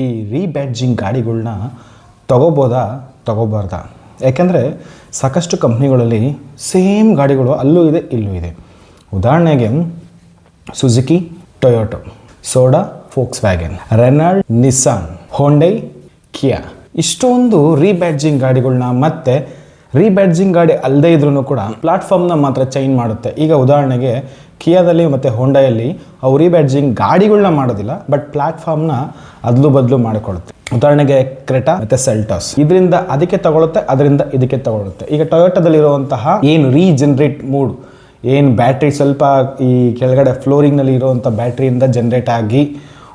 ಈ ರೀಬ್ಯಾಡ್ಜಿಂಗ್ ಗಾಡಿಗಳನ್ನ ತೊಗೋಬೋದಾ ತೊಗೋಬಾರ್ದಾ? ಯಾಕೆಂದರೆ ಸಾಕಷ್ಟು ಕಂಪ್ನಿಗಳಲ್ಲಿ ಸೇಮ್ ಗಾಡಿಗಳು ಅಲ್ಲೂ ಇದೆ ಇಲ್ಲೂ ಇದೆ. ಉದಾಹರಣೆಗೆ Suzuki, Toyota, Skoda, Volkswagen, Renault, Nissan, Hyundai, Kia, ಇಷ್ಟೊಂದು ರೀಬ್ಯಾಡ್ಜಿಂಗ್ ಗಾಡಿಗಳನ್ನ ಮತ್ತೆ ರೀಬ್ಯಾಡ್ಜಿಂಗ್ ಗಾಡಿ ಅಲ್ಲದೇ ಇದ್ರೂ ಕೂಡ ಪ್ಲಾಟ್ಫಾರ್ಮ್ನ ಮಾತ್ರ ಚೇಂಜ್ ಮಾಡುತ್ತೆ. ಈಗ ಉದಾಹರಣೆಗೆ ಕಿಯಾದಲ್ಲಿ ಮತ್ತು ಹೋಂಡಾಯಲ್ಲಿ ಅವು ರೀಬ್ಯಾಡ್ಜಿಂಗ್ ಗಾಡಿಗಳನ್ನ ಮಾಡೋದಿಲ್ಲ, ಬಟ್ ಪ್ಲಾಟ್ಫಾರ್ಮ್ನ ಅದಲು ಬದಲು ಮಾಡಿಕೊಳ್ಳುತ್ತೆ. ಉದಾಹರಣೆಗೆ ಕ್ರೆಟಾ ಮತ್ತು ಸೆಲ್ಟಾಸ್, ಇದರಿಂದ ಅದಕ್ಕೆ ತಗೊಳುತ್ತೆ, ಅದರಿಂದ ಇದಕ್ಕೆ ತಗೊಳುತ್ತೆ. ಈಗ ಟೊಯೋಟೋದಲ್ಲಿರುವಂತಹ ಏನು ರೀಜನ್ರೇಟ್ ಮೂಡ್, ಏನು ಬ್ಯಾಟ್ರಿ ಸ್ವಲ್ಪ ಈ ಕೆಳಗಡೆ ಫ್ಲೋರಿಂಗ್ನಲ್ಲಿ ಇರುವಂಥ ಬ್ಯಾಟ್ರಿಯಿಂದ ಜನ್ರೇಟ್ ಆಗಿ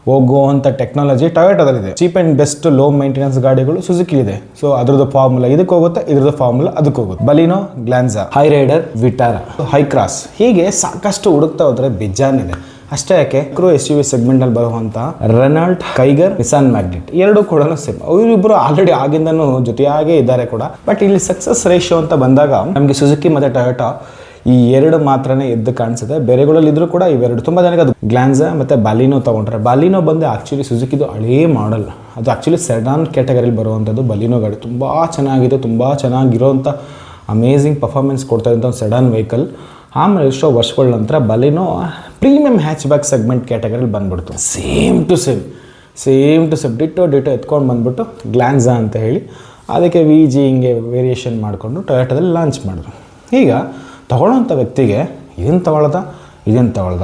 ಹೋಗುವಂಥ ಟೆಕ್ನಾಲಜಿ ಟೊಯೋಟೋದಲ್ಲಿದೆ. Cheap and best low maintenance ಗಾಡಿಗಳು ಸುಜುಕಿಲಿದೆ. ಸೊ ಅದ್ರದ್ದು ಫಾರ್ಮುಲಾ ಇದಕ್ಕೆ ಹೋಗುತ್ತೆ, ಇದ್ರದ್ದು ಫಾರ್ಮುಲಾ ಅದಕ್ಕೆ ಹೋಗುತ್ತೆ. Baleno, Glanza, Hyryder, Vitara, Hycross, ಹೀಗೆ ಸಾಕಷ್ಟು ಹುಡುಕ್ತಾ ಹೋದರೆ ಬೇಜಾನಿದೆ. ಅಷ್ಟೇ ಯಾಕೆ SUV ಸೆಗ್ಮೆಂಟಲ್ಲಿ ಬರುವಂಥ ರೆನಾಲ್ಟ್, ಕೈಗರ್, ನಿಸಾನ್ ಮ್ಯಾಗ್ನೆಟ್ ಎರಡೂ ಕೂಡ ಸೇಮ್. ಅವರಿಬ್ಬರು ಆಲ್ರೆಡಿ ಆಗಿಂದನೂ ಜೊತೆಯಾಗೇ ಇದ್ದಾರೆ ಕೂಡ. ಬಟ್ ಇಲ್ಲಿ ಸಕ್ಸಸ್ ರೇಷಿಯೋ ಅಂತ ಬಂದಾಗ ನಮಗೆ ಸುಜುಕಿ ಮತ್ತು ಟೊಯೋಟಾ ಈ ಎರಡು ಮಾತ್ರನೇ ಎದ್ದು ಕಾಣಿಸುತ್ತೆ. ಬೇರೆಗಳಲ್ಲಿ ಇದ್ರೂ ಕೂಡ ಇವೆರಡು ತುಂಬ ಜನಕ್ಕೆ ಅದು ಗ್ಲಾನ್ಸಾ ಮತ್ತು ಬಾಲಿನೋ ತೊಗೊಂಡ್ರೆ, ಬಾಲಿನೋ ಬಂದು ಆ್ಯಕ್ಚುಲಿ ಸುಜುಕಿದು ಹಳೇ ಮಾಡಲ್, ಅದು ಆ್ಯಕ್ಚುಲಿ ಸೆಡಾನ್ ಕ್ಯಾಟಗರಿಲಿ ಬರುವಂಥದ್ದು ಬಾಲಿನೋ ಗಾಡಿ. ತುಂಬ ಚೆನ್ನಾಗಿದೆ, ತುಂಬ ಚೆನ್ನಾಗಿರೋಂಥ ಅಮೇಝಿಂಗ್ ಪರ್ಫಾರ್ಮೆನ್ಸ್ ಕೊಡ್ತಾ ಇದ್ದಂಥ ಒಂದು ಸೆಡಾನ್ ವೆಹಿಕಲ್. ಆಮೇಲೆ ಎಷ್ಟೋ ವರ್ಷಗಳ ನಂತರ Baleno premium hatchback segment ಕ್ಯಾಟಗರಿಲಿ ಬಂದ್ಬಿಡ್ತು. ಸೇಮ್ ಟು ಸೇಮ್ ಡಿಟೋ ಎತ್ಕೊಂಡು ಬಂದ್ಬಿಟ್ಟು ಗ್ಲಾನ್ಸಾ ಅಂತ ಹೇಳಿ ಅದಕ್ಕೆ VG ಹಿಂಗೆ ವೇರಿಯೇಷನ್ ಮಾಡಿಕೊಂಡು ಟೊಯೋಟೋದಲ್ಲಿ ಲಾಂಚ್ ಮಾಡಿದ್ರು. ಈಗ ತೊಗೊಳ್ಳೋಂಥ ವ್ಯಕ್ತಿಗೆ ಇದನ್ನು ತಗೊಳ್ಳೋದ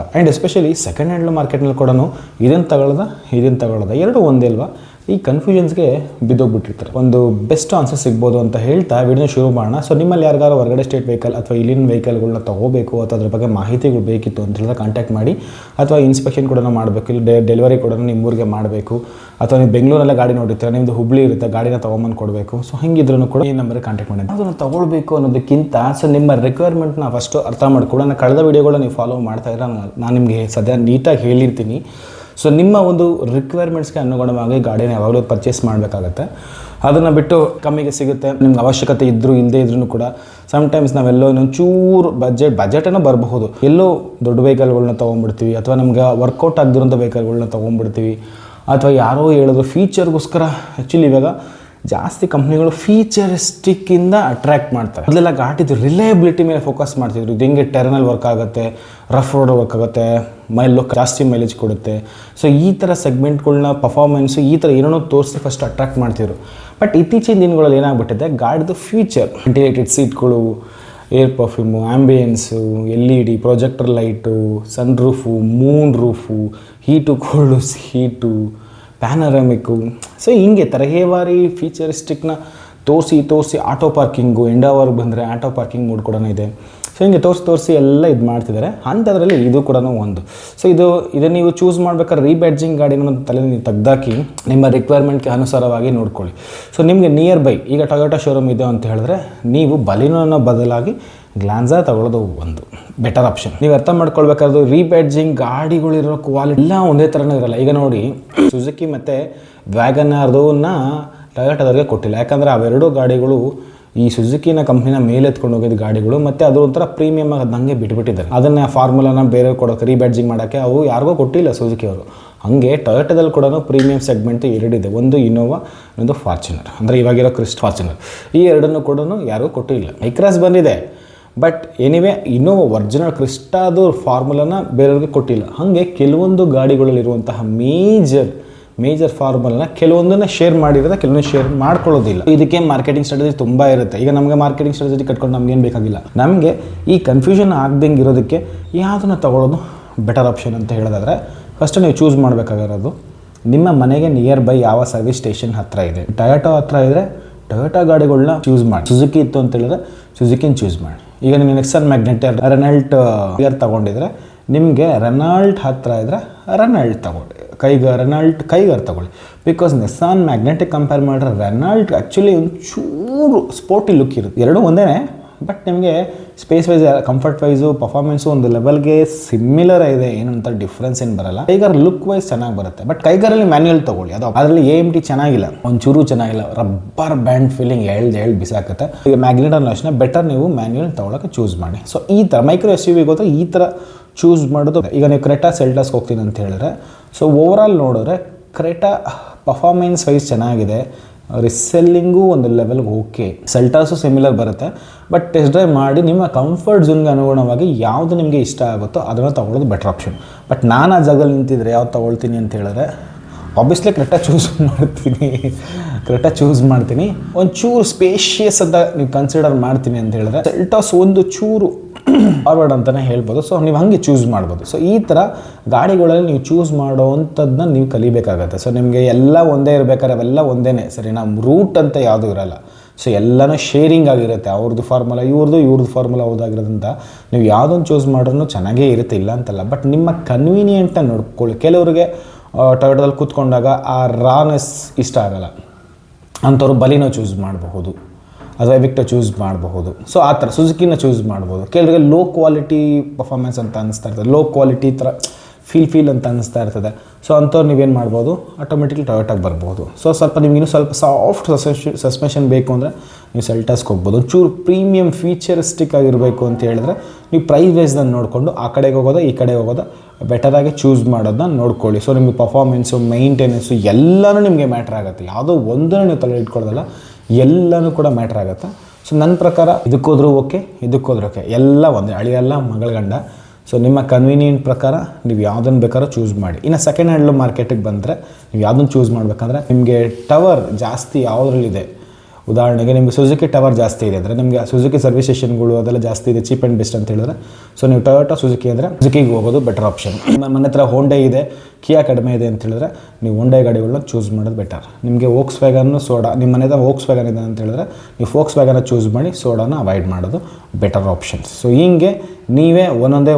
ಆ್ಯಂಡ್ ಎಸ್ಪೆಷಲಿ ಸೆಕೆಂಡ್ ಹ್ಯಾಂಡ್ ಮಾರ್ಕೆಟ್ನಲ್ಲಿ ಕೂಡ ಇದನ್ನು ತಗೊಳ್ಳೋದ ಎರಡೂ ಒಂದೇ ಅಲ್ವಾ? ಈ ಕನ್ಫ್ಯೂಷನ್ಸ್ಗೆ ಬಿದ್ದೋಗ್ಬಿಟ್ಟಿರ್ತಾರೆ. ಒಂದು ಬೆಸ್ಟ್ ಆನ್ಸರ್ ಸಿಗ್ಬೋದು ಅಂತ ಹೇಳ್ತಾ ವಿಡಿಯೋ ಶುರು ಮಾಡೋಣ. ಸೊ ನಿಮ್ಮಲ್ಲಿ ಯಾರಿಗಾರು ಹೊರಗಡೆ ಸ್ಟೇಟ್ ವೆಹಿಕಲ್ ಅಥವಾ ಇಲ್ಲಿನ ವೆಹಿಕಲ್ಗಳನ್ನ ತೊಗೋಬೇಕು ಅಥವಾ ಅದ್ರ ಬಗ್ಗೆ ಮಾಹಿತಿಗಳು ಬೇಕಿತ್ತು ಅಂತ ಹೇಳಿದ್ರೆ ಕಾಂಟ್ಯಾಕ್ಟ್ ಮಾಡಿ, ಅಥವಾ ಇನ್ಸ್ಪೆಕ್ಷನ್ ಕೂಡ ಮಾಡಬೇಕು, ಇಲ್ಲಿ ಡೆಲಿವರಿ ಕೂಡ ನಿಮ್ಮೂರಿಗೆ ಮಾಡಬೇಕು, ಅಥವಾ ನೀವು ಬೆಂಗಳೂರಲ್ಲೇ ಗಾಡಿ ನೋಡಿರ್ತೀರ, ನಿಮ್ಮದು ಹುಬ್ಳಿ ಇರುತ್ತೆ, ಗಾಡಿನ ತೊಗೊಂಬಂದು ಕೊಡಬೇಕು. ಸೊ ಹಂಗಿದ್ರೂ ಕೂಡ ಈ ನಂಬರ್ಗೆ ಕಾಂಟ್ಯಾಕ್ಟ್ ಮಾಡಿ. ಅದನ್ನು ತೊಗೊಳ್ಬೇಕು ಅನ್ನೋದಕ್ಕಿಂತ ಸೊ ನಿಮ್ಮ ರಿಕ್ವೈರ್ಮೆಂಟ್ನ ಫಸ್ಟು ಅರ್ಥ ಮಾಡ್ಕೊಳ್ಳೋ. ಕಳೆದ ವೀಡಿಯೋಗಳನ್ನ ನೀವು ಫಾಲೋ ಮಾಡ್ತಾ ಇದ್ರೆ ನಾನು ನಿಮಗೆ ಸದ್ಯ ನೀಟಾಗಿ ಹೇಳಿರ್ತೀನಿ. ಸೊ ನಿಮ್ಮ ಒಂದು ರಿಕ್ವೈರ್ಮೆಂಟ್ಸ್ಗೆ ಅನುಗುಣವಾಗಿ ಗಾಡಿನ ಯಾವಾಗಲೂ ಪರ್ಚೇಸ್ ಮಾಡಬೇಕಾಗತ್ತೆ. ಅದನ್ನು ಬಿಟ್ಟು ಕಮ್ಮಿಗೆ ಸಿಗುತ್ತೆ, ನಿಮ್ಗೆ ಅವಶ್ಯಕತೆ ಇದ್ದರೂ ಇಲ್ಲದೇ ಇದ್ರೂ ಕೂಡ ಸಮ್ಟೈಮ್ಸ್ ನಾವೆಲ್ಲೋ ಇನ್ನೊಂದು ಚೂರು ಬಜೆಟನ್ನು ಬರಬಹುದು, ಎಲ್ಲೋ ದೊಡ್ಡ ವೆಹಿಕಲ್ಗಳನ್ನ ತೊಗೊಂಡ್ಬಿಡ್ತೀವಿ, ಅಥವಾ ನಮ್ಗೆ ವರ್ಕೌಟ್ ಆಗದಿರೋಂಥ ವೆಹಿಕಲ್ಗಳನ್ನ ತೊಗೊಂಡ್ಬಿಡ್ತೀವಿ, ಅಥವಾ ಯಾರೋ ಹೇಳಿದ್ರು ಫೀಚರ್ಗೋಸ್ಕರ. ಆ್ಯಕ್ಚುಲಿ ಇವಾಗ ಜಾಸ್ತಿ ಕಂಪ್ನಿಗಳು ಫೀಚರಿಸ್ಟಿಕ್ಕಿಂದ ಅಟ್ರ್ಯಾಕ್ಟ್ ಮಾಡ್ತಾರೆ. ಮೊದಲೆಲ್ಲ ಗಾಡಿದು ರಿಲಯಬಿಲಿಟಿ ಮೇಲೆ ಫೋಕಸ್ ಮಾಡ್ತಿದ್ರು. ಇದು ಹೆಂಗೆ ಟೆರನಲ್ಲಿ ವರ್ಕ್ ಆಗುತ್ತೆ, ರಫ್ ರೋಡ್ ವರ್ಕ್ ಆಗುತ್ತೆ, ಜಾಸ್ತಿ ಮೈಲೇಜ್ ಕೊಡುತ್ತೆ. ಸೊ ಈ ಥರ ಸೆಗ್ಮೆಂಟ್ಗಳನ್ನ ಪರ್ಫಾರ್ಮೆನ್ಸು ಈ ಥರ ಏನೋ ತೋರಿಸಿ ಫಸ್ಟ್ ಅಟ್ರ್ಯಾಕ್ಟ್ ಮಾಡ್ತಿದ್ರು. ಬಟ್ ಇತ್ತೀಚಿನ ದಿನಗಳಲ್ಲಿ ಏನಾಗ್ಬಿಟ್ಟಿದೆ, ಗಾಡಿದು ಫ್ಯೂಚರ್, ವೆಂಟಿಲೇಟೆಡ್ ಸೀಟ್ಗಳು, air perfume, ambience, LED, projector light, sunroof, moonroof, heat cold heat, panoramic, so ಹಿಂಗೆ ತರಹೇವಾರಿ ಫೀಚರಿಸ್ಟಿಕ್ನ ತೋರಿಸಿ ಆಟೋ ಪಾರ್ಕಿಂಗು, ಎಂಡಾವರ್ಗೆ ಬಂದರೆ ಆಟೋ ಪಾರ್ಕಿಂಗ್ ಮೂಡ್ ಕೂಡ ಇದೆ. ಸೊ ಹಿಂಗೆ ತೋರಿಸಿ ಎಲ್ಲ ಇದು ಮಾಡ್ತಿದ್ದಾರೆ. ಅಂಥದ್ರಲ್ಲಿ ಇದು ಕೂಡ ಒಂದು. ಸೊ ಇದನ್ನು ನೀವು ಚೂಸ್ ಮಾಡ್ಬೇಕಾದ್ರೆ ರೀಬ್ಯಾಡ್ಜಿಂಗ್ ಗಾಡಿನ ತಲೆ ನೀವು ತೆಗ್ದಾಕಿ ನಿಮ್ಮ ರಿಕ್ವೈರ್ಮೆಂಟ್ಗೆ ಅನುಸಾರವಾಗಿ ನೋಡ್ಕೊಳ್ಳಿ. ಸೊ ನಿಮಗೆ ನಿಯರ್ ಬೈ ಈಗ ಟೊಯೋಟಾ ಶೋರೂಮ್ ಇದೆ ಅಂತ ಹೇಳಿದ್ರೆ ನೀವು ಬಲಿನೋನ ಬದಲಾಗಿ ಗ್ಲಾನ್ಸಾ ತಗೊಳ್ಳೋದು ಒಂದು ಬೆಟರ್ ಆಪ್ಷನ್. ನೀವು ಅರ್ಥ ಮಾಡ್ಕೊಳ್ಬೇಕಾದ್ರೆ ರೀಬ್ಯಾಡ್ಜಿಂಗ್ ಗಾಡಿಗಳಿರೋ ಕ್ವಾಲಿಟಿ ಎಲ್ಲ ಒಂದೇ ಥರನೇ ಇರಲ್ಲ. ಈಗ ನೋಡಿ, ಸುಜುಕಿ ಮತ್ತು ವ್ಯಾಗನಾರ್ದನ್ನ ಟೊಯೋಟಾದವ್ರಿಗೆ ಕೊಟ್ಟಿಲ್ಲ, ಯಾಕಂದರೆ ಅವೆರಡೂ ಗಾಡಿಗಳು ಈ ಸುಜುಕಿನ ಕಂಪ್ನಿನ ಮೇಲೆ ಎತ್ಕೊಂಡು ಹೋಗಿದ್ದ ಗಾಡಿಗಳು, ಮತ್ತು ಅದು ಒಂಥರ ಪ್ರೀಮಿಯಮ್ ಆಗಿ ಅದಂಗೆ ಬಿಟ್ಬಿಟ್ಟಿದ್ದಾರೆ. ಅದನ್ನು ಫಾರ್ಮುಲಾನ ಬೇರೆ ಕೊಡೋಕೆ, ರೀಬ್ಯಾಡ್ಜಿಂಗ್ ಮಾಡೋಕ್ಕೆ ಅವು ಯಾರಿಗೂ ಕೊಟ್ಟಿಲ್ಲ ಸುಜುಕಿ ಅವರು. ಹಾಗೆ ಟೊಯೋಟಾದಲ್ಲಿ ಕೂಡ ಪ್ರೀಮಿಯಂ ಸೆಗ್ಮೆಂಟ್ ಎರಡಿದೆ, ಒಂದು ಇನೋವಾ, ಇನ್ನೊಂದು ಫಾರ್ಚುನರ್, ಅಂದರೆ ಇವಾಗಿರೋ ಫಾರ್ಚುನರ್. ಈ ಎರಡನ್ನೂ ಕೂಡ ಯಾರಿಗೂ ಕೊಟ್ಟಿಲ್ಲ. ಐಕ್ರಾಸ್ ಬಂದಿದೆ, ಬಟ್ ಎನಿವೇ ಇನ್ನೋವಾ ಒರಿಜಿನಲ್ ಕ್ರಿಸ್ಟಾದು ಫಾರ್ಮುಲಾನ ಬೇರೆಯವ್ರಿಗೆ ಕೊಟ್ಟಿಲ್ಲ. ಹಾಗೆ ಕೆಲವೊಂದು ಗಾಡಿಗಳಲ್ಲಿರುವಂತಹ ಮೇಜರ್ ಫಾರ್ಮುಲಾನ ಕೆಲವೊಂದನ್ನು ಶೇರ್ ಮಾಡಿರೋದು, ಕೆಲವೊಂದು ಶೇರ್ ಮಾಡ್ಕೊಳ್ಳೋದಿಲ್ಲ. ಇದಕ್ಕೆ ಮಾರ್ಕೆಟಿಂಗ್ ಸ್ಟ್ರಾಟಜಿ ತುಂಬ ಇರುತ್ತೆ. ಈಗ ನಮಗೆ ಮಾರ್ಕೆಟಿಂಗ್ ಸ್ಟ್ರಾಟಜಿ ಕಟ್ಕೊಂಡು ನಮಗೇನು ಬೇಕಾಗಿಲ್ಲ. ನಮಗೆ ಈ ಕನ್ಫ್ಯೂಷನ್ ಆಗ್ದಂಗೆ ಇರೋದಕ್ಕೆ ಯಾವುದನ್ನು ತಗೊಳ್ಳೋದು ಬೆಟರ್ ಆಪ್ಷನ್ ಅಂತ ಹೇಳೋದಾದರೆ, ಫಸ್ಟ್ ನೀವು ಚೂಸ್ ಮಾಡಬೇಕಾಗಿರೋದು ನಿಮ್ಮ ಮನೆಗೆ ನಿಯರ್ ಬೈ ಯಾವ ಸರ್ವಿಸ್ ಸ್ಟೇಷನ್ ಹತ್ತಿರ ಇದೆ. ಟೊಯೋಟಾ ಹತ್ತಿರ ಇದ್ದರೆ ಟೊಯೋಟಾ ಗಾಡಿಗಳನ್ನ ಚೂಸ್ ಮಾಡಿ. ಸುಜುಕಿ ಇತ್ತು ಅಂತ ಹೇಳಿದ್ರೆ ಸುಜುಕಿನ ಚೂಸ್ ಮಾಡಿ. ಈಗ ನಿಮಗೆ ನಿಕ್ಸನ್ ಮ್ಯಾಗ್ನೆಟ್, ರೆನಾಲ್ಟ್ ಇಯರ್ ತೊಗೊಂಡಿದ್ರೆ ನಿಮಗೆ ರೆನಾಲ್ಟ್ ಹತ್ತಿರ ಇದ್ದರೆ ರೆನಾಲ್ಟ್ ತೊಗೊಳ್ಳಿ, ಕೈಗರ್ ತೊಗೊಳ್ಳಿ. ಬಿಕಾಸ್ ನಿಸ್ಸಾನ್ ಮ್ಯಾಗ್ನೆಟಿಕ್ ಕಂಪೇರ್ ಮಾಡಿದ್ರೆ ರೆನಾಲ್ಟ್ ಆ್ಯಕ್ಚುಲಿ ಒಂದು ಚೂರು ಸ್ಪೋರ್ಟಿ ಲುಕ್ ಇರುತ್ತೆ. ಎರಡೂ ಒಂದೇ, ಬಟ್ ನಿಮಗೆ space wise, comfort wise, performance ಒಂದು ಲೆವೆಲ್ಗೆ ಸಿಮಿಲರ್ ಇದೆ, ಏನಂತ ಡಿಫ್ರೆನ್ಸ್ ಏನು ಬರಲ್ಲ. ಕೈಗರ್ ಲುಕ್ ವೈಸ್ ಚೆನ್ನಾಗಿ ಬರುತ್ತೆ, ಬಟ್ ಕೈಗರಲ್ಲಿ ಮ್ಯಾನ್ಯುಯಲ್ ತೊಗೊಳ್ಳಿ. ಅದು ಅದರಲ್ಲಿ AMT ಚೆನ್ನಾಗಿಲ್ಲ, ಒಂಚೂರು ಚೆನ್ನಾಗಿಲ್ಲ, ರಬ್ಬರ್ ಬ್ಯಾಂಡ್ ಫೀಲಿಂಗ್ ಎಳ್ದು ಬಿಸಾಕತ್ತೆ. ಈಗ ಮ್ಯಾಗ್ನೆಟಲ್ಲಿ ಅಷ್ಟೇ ಬೆಟರ್ ನೀವು ಮ್ಯಾನ್ಯುಯಲ್ ತೊಗೊಳಕ್ಕೆ ಚೂಸ್ ಮಾಡಿ. ಸೊ ಈ ಥರ ಮೈಕ್ರೋ SUV ಹೋದ್ರೆ ಈ ಥರ ಚೂಸ್ ಮಾಡೋದು. ಈಗ ನೀವು ಕ್ರೆಟಾ ಸೆಲ್ಟಾಸ್ಗೆ ಹೋಗ್ತೀನಿ ಅಂತ ಹೇಳಿದ್ರೆ, ಸೊ ಓವರಾಲ್ ನೋಡಿದ್ರೆ ಕ್ರೆಟಾ ಪರ್ಫಾರ್ಮೆನ್ಸ್ ವೈಸ್ ಚೆನ್ನಾಗಿದೆ, ರಿಸೆಲ್ಲಿಂಗು ಒಂದು ಲೆವೆಲ್ಗೆ ಓಕೆ. ಸೆಲ್ಟಾಸು ಸಿಮಿಲರ್ ಬರುತ್ತೆ, ಬಟ್ ಟೆಸ್ಟ್ ಡ್ರೈವ್ ಮಾಡಿ ನಿಮ್ಮ ಕಂಫರ್ಟ್ ಝೋನ್ಗೆ ಅನುಗುಣವಾಗಿ ಯಾವುದು ನಿಮಗೆ ಇಷ್ಟ ಆಗುತ್ತೋ ಅದನ್ನು ತೊಗೊಳ್ಳೋದು ಬೆಟರ್ ಆಪ್ಷನ್. ಬಟ್ ನಾನು ಆ ಜಾಗದಲ್ಲಿ ನಿಂತಿದ್ರೆ ಯಾವ್ದು ತೊಗೊಳ್ತೀನಿ ಅಂತ ಹೇಳಿದ್ರೆ ಆಬ್ವಿಯಸ್ಲಿ ಕ್ರೆಟಾ ಚೂಸ್ ಮಾಡ್ತೀನಿ. ಒಂಚೂರು ಸ್ಪೇಷಿಯಸ್ ಅಂತ ನೀವು ಕನ್ಸಿಡರ್ ಮಾಡ್ತೀನಿ ಅಂತ ಹೇಳಿದ್ರೆ ಸೆಲ್ಟಾಸ್ ಒಂದು ಚೂರು ಫಾರ್ವರ್ಡ್ ಅಂತಲೇ ಹೇಳ್ಬೋದು. ಸೊ ನೀವು ಹಾಗೆ ಚೂಸ್ ಮಾಡ್ಬೋದು. ಸೊ ಈ ಥರ ಗಾಡಿಗಳಲ್ಲಿ ನೀವು ಚೂಸ್ ಮಾಡೋವಂಥದ್ದನ್ನ ನೀವು ಕಲಿಬೇಕಾಗತ್ತೆ. ಸೊ ನಿಮಗೆ ಎಲ್ಲ ಒಂದೇ ಇರಬೇಕಾದ್ರೆ ಅವೆಲ್ಲ ಒಂದೇ ಸರಿ, ನಾವು ರೂಟ್ ಅಂತ ಯಾವುದೂ ಇರಲ್ಲ. ಸೊ ಎಲ್ಲನೂ ಶೇರಿಂಗ್ ಆಗಿರುತ್ತೆ, ಅವ್ರದ್ದು ಫಾರ್ಮುಲಾ ಇವ್ರದ್ದು ಫಾರ್ಮುಲಾ ಹೌದಾಗಿರೋದ್ರಿಂದ ನೀವು ಯಾವುದೊಂದು ಚೂಸ್ ಮಾಡಿದ್ರೂ ಚೆನ್ನಾಗೇ ಇರುತ್ತೆ, ಇಲ್ಲ ಅಂತಲ್ಲ. ಬಟ್ ನಿಮ್ಮ ಕನ್ವೀನಿಯೆಂಟ್ನ ನೋಡ್ಕೊಳ್ಳಿ. ಕೆಲವರಿಗೆ ಟೊಯೋಟೋದಲ್ಲಿ ಕೂತ್ಕೊಂಡಾಗ ಆ ರಾನೆಸ್ ಇಷ್ಟ ಆಗಲ್ಲ, ಅಂಥವ್ರು ಬಲಿನೋ ಚೂಸ್ ಮಾಡಬಹುದು ಅಥವಾ ಎವಿಕ್ಟೋ ಚೂಸ್ ಮಾಡಬಹುದು. ಸೊ ಆ ಥರ ಸುಜುಕಿನ ಚೂಸ್ ಮಾಡ್ಬೋದು. ಕೆಲವರಿಗೆ ಲೋ ಕ್ವಾಲಿಟಿ ಪರ್ಫಾರ್ಮೆನ್ಸ್ ಅಂತ ಅನಿಸ್ತಾ ಇರ್ತದೆ, ಲೋ ಕ್ವಾಲಿಟಿ ಥರ ಫೀಲ್ ಅಂತ ಅನಿಸ್ತಾ ಇರ್ತದೆ. ಸೊ ಅಂಥವ್ರು ನೀವೇನು ಮಾಡ್ಬೋದು, ಆಟೋಮೆಟಿಕ್ಲಿ ಟೊಯೋಟಾಗೆ ಬರ್ಬೋದು. ಸೊ ಸ್ವಲ್ಪ ನಿಮಗಿನ್ನೂ ಸ್ವಲ್ಪ ಸಾಫ್ಟ್ ಸಸ್ಪೆನ್ಷನ್ ಬೇಕು ಅಂದರೆ ನೀವು ಸೆಲ್ಟಾಸ್ಗೆ ಹೋಗ್ಬೋದು. ಒಂಚೂರು ಪ್ರೀಮಿಯಮ್ ಫೀಚರಿಸ್ಟಿಕ್ ಆಗಿರಬೇಕು ಅಂತ ಹೇಳಿದ್ರೆ ನೀವು ಪ್ರೈಸ್ ವೈಸ್ನ ನೋಡಿಕೊಂಡು ಆ ಕಡೆಗೆ ಹೋಗೋದು ಈ ಕಡೆಗೆ ಹೋಗೋದು ಬೆಟರಾಗಿ ಚೂಸ್ ಮಾಡೋದನ್ನ ನೋಡ್ಕೊಳ್ಳಿ. ಸೊ ನಿಮಗೆ ಪರ್ಫಾರ್ಮೆನ್ಸು, ಮೇಂಟೆನೆನ್ಸು ಎಲ್ಲನೂ ನಿಮಗೆ ಮ್ಯಾಟ್ರ್ ಆಗುತ್ತೆ. ಯಾವುದೋ ಒಂದನ್ನು ನೀವು ತಲೆ ಇಟ್ಕೊಳ್ಳೋದಲ್ಲ, ಎಲ್ಲನೂ ಕೂಡ ಮ್ಯಾಟ್ರ್ ಆಗುತ್ತೆ. ಸೊ ನನ್ನ ಪ್ರಕಾರ ಇದಕ್ಕೋದ್ರೂ ಓಕೆ, ಇದಕ್ಕೋದ್ರೂ ಓಕೆ, ಎಲ್ಲ ಒಂದೇ, ಅಳಿಯಲ್ಲ ಮಗಳ ಗಂಡ. ಸೊ ನಿಮ್ಮ ಕನ್ವೀನಿಯೆಂಟ್ ಪ್ರಕಾರ ನೀವು ಯಾವುದನ್ನು ಬೇಕಾದ್ರೂ ಚೂಸ್ ಮಾಡಿ. ಇನ್ನು ಸೆಕೆಂಡ್ ಹ್ಯಾಂಡ್ ಮಾರ್ಕೆಟಿಗೆ ಬಂದರೆ ನೀವು ಯಾವುದನ್ನು ಚೂಸ್ ಮಾಡಬೇಕಂದ್ರೆ ನಿಮಗೆ ಟವರ್ ಜಾಸ್ತಿ ಯಾವುದ್ರಲ್ಲಿದೆ, ಉದಾಹರಣೆಗೆ ನಿಮಗೆ ಸುಜುಕಿ ಟವರ್ ಜಾಸ್ತಿ ಇದೆ ಅಂದರೆ ನಿಮಗೆ ಸುಜುಕಿ ಸರ್ವಿಸ್ ಸ್ಟೇಷನ್ಗಳು ಅದೆಲ್ಲ ಜಾಸ್ತಿ ಇದೆ, ಚೀಪ್ ಆ್ಯಂಡ್ ಬೆಸ್ಟ್ ಅಂತ ಹೇಳಿದ್ರೆ. ಸೊ ನೀವು ಟೊಯೋಟಾ ಸುಜುಕಿ ಅಂದರೆ ಸುಜುಕಿಗೆ ಹೋಗೋದು ಬೆಟರ್ ಆಪ್ಷನ್. ನಿಮ್ಮ ಮನೆ ಹತ್ರ ಹೋಂಡೈ ಇದೆ, ಕಿಯಾ ಕಡಿಮೆ ಇದೆ ಅಂತ ಹೇಳಿದ್ರೆ ನೀವು ಹೋಂಡೈ ಗಾಡಿಗಳನ್ನ ಚೂಸ್ ಮಾಡೋದು ಬೆಟರ್. ನಿಮಗೆ ವೋಕ್ಸ್ ವ್ಯಾಗನ್ನು ಸೋಡಾ, ನಿಮ್ಮ ಮನೆ ಹತ್ರ ವೋಕ್ಸ್ ವ್ಯಾಗನ್ ಇದೆ ಅಂತ ಹೇಳಿದ್ರೆ ನೀವು ವೋಕ್ಸ್ ವ್ಯಾಗನ್ನ ಚೂಸ್ ಮಾಡಿ ಸೋಡಾನ ಅವಾಯ್ಡ್ ಮಾಡೋದು ಬೆಟರ್ ಆಪ್ಷನ್ಸ್. ಸೊ ಹೀಗೆ ನೀವೇ ಒಂದೊಂದೇ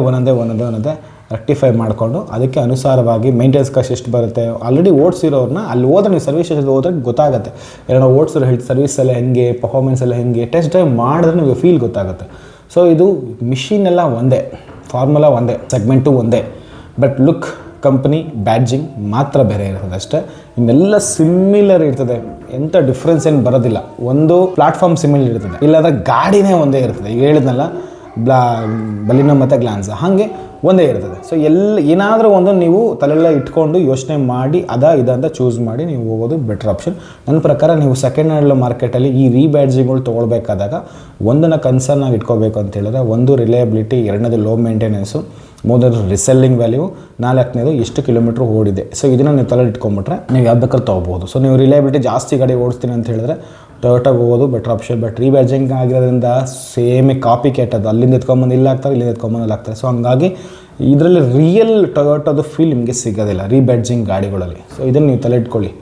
ರೆಕ್ಟಿಫೈ ಮಾಡಿಕೊಂಡು ಅದಕ್ಕೆ ಅನುಸಾರವಾಗಿ ಮೇಂಟೆನೆನ್ಸ್ ಕಾಸ್ಟ್ ಎಷ್ಟು ಬರುತ್ತೆ, ಆಲ್ರೆಡಿ ಓಡಿಸಿರೋರನ್ನ ಅಲ್ಲಿ ಹೋದ್ರೆ ನೀವು ಸರ್ವಿಸ್ ಸ್ಟೇಷನ್ಗೆ ಹೋದ್ರೆ ಗೊತ್ತಾಗುತ್ತೆ. ಏನೋ ಓಡಿಸಿರೋ ಸರ್ವಿಸ್ ಎಲ್ಲ ಹೆಂಗೆ, ಪರ್ಫಾರ್ಮೆನ್ಸ್ ಎಲ್ಲ ಹೆಂಗೆ, ಟೆಸ್ಟ್ ಡ್ರೈವ್ ಮಾಡಿದ್ರೆ ನಿಮಗೆ ಫೀಲ್ ಗೊತ್ತಾಗುತ್ತೆ. ಸೊ ಇದು ಮಿಷಿನ್ ಎಲ್ಲ ಒಂದೇ, ಫಾರ್ಮುಲಾ ಒಂದೇ, ಸೆಗ್ಮೆಂಟು ಒಂದೇ, ಬಟ್ ಲುಕ್, ಕಂಪ್ನಿ, ಬ್ಯಾಡ್ಜಿಂಗ್ ಮಾತ್ರ ಬೇರೆ ಇರ್ತದೆ ಅಷ್ಟೇ. ಇನ್ನೆಲ್ಲ ಸಿಮಿಲರ್ ಇರ್ತದೆ, ಎಂಥ ಡಿಫ್ರೆನ್ಸ್ ಏನು ಬರೋದಿಲ್ಲ. ಒಂದು ಪ್ಲಾಟ್ಫಾರ್ಮ್ ಸಿಮಿಲರ್ ಇರ್ತದೆ, ಇಲ್ಲಾಂದರೆ ಗಾಡಿನೇ ಒಂದೇ ಇರ್ತದೆ. ಈಗ ಹೇಳಿದ್ನಲ್ಲ ಬಲಿನೋ ಮತ್ತು ಗ್ಲಾನ್ಸ ಹಾಗೆ ಒಂದೇ ಇರ್ತದೆ. ಸೊ ಏನಾದರೂ ಒಂದು ನೀವು ತಲೆಲ್ಲ ಇಟ್ಕೊಂಡು ಯೋಚನೆ ಮಾಡಿ ಇದಂತ ಚೂಸ್ ಮಾಡಿ ನೀವು ಹೋಗೋದು ಬೆಟರ್ ಆಪ್ಷನ್. ನನ್ನ ಪ್ರಕಾರ ನೀವು ಸೆಕೆಂಡ್ ಹ್ಯಾಂಡ್ ಮಾರ್ಕೆಟಲ್ಲಿ ಈ ರೀಬ್ಯಾಡ್ಜಿಂಗ್ಗಳು ತೊಗೊಳ್ಬೇಕಾದಾಗ ಒಂದನ್ನು ಕನ್ಸರ್ನ್ ಆಗಿ ಇಟ್ಕೋಬೇಕು ಅಂತ ಹೇಳಿದ್ರೆ, ಒಂದು ರಿಲಯಬಿಲಿಟಿ, ಎರಡನೇದು ಲೋ ಮೇಂಟೆನೆನ್ಸು, ಮೂರನೇದು ರಿಸೆಲ್ಲಿಂಗ್ ವ್ಯಾಲ್ಯೂ, ನಾಲ್ಕನೇದು ಎಷ್ಟು ಕಿಲೋಮೀಟ್ರ್ ಓಡಿದೆ. ಸೊ ಇದನ್ನು ನೀವು ತಲೆ ಇಟ್ಕೊಂಬಿಟ್ರೆ ನೀವು ಯಾವ್ದು ಬೇಕಾದ್ರೂ ತೊಗೋಬೋದು. ಸೊ ನೀವು ರಿಲಯಬಿಲಿಟಿ ಜಾಸ್ತಿ ಗಾಡಿ ಓಡಿಸ್ತೀನಿ ಅಂತ ಹೇಳಿದ್ರೆ ಟೊಯೋಟಾಗೆ ಹೋಗೋದು ಬೆಟರ್ ಆಪ್ಷನ್. ಬಟ್ ರೀಬ್ಯಾಡ್ಜಿಂಗ್ ಆಗಿರೋದ್ರಿಂದ ಸೇಮೇ ಕಾಪಿ ಕ್ಯಾಟ್, ಅದು ಅಲ್ಲಿಂದ ಎತ್ಕೊಂಬಂದು ಇಲ್ಲ ಆಗ್ತಾರೆ, ಇಲ್ಲಿಂದ ಎತ್ಕೊಂಬಂದು ಅಲ್ಲಿ ಆಗ್ತಾರೆ. ಸೊ ಹಂಗಾಗಿ ಇದರಲ್ಲಿ ರಿಯಲ್ ಟೊಯೋಟಾದು ಫೀಲ್ ನಿಮಗೆ ಸಿಗೋದಿಲ್ಲ ರೀಬ್ಯಾಡ್ಜಿಂಗ್ ಗಾಡಿಗಳಲ್ಲಿ. ಸೊ ಇದನ್ನು ನೀವು ತಲೆ ಇಟ್ಕೊಳ್ಳಿ.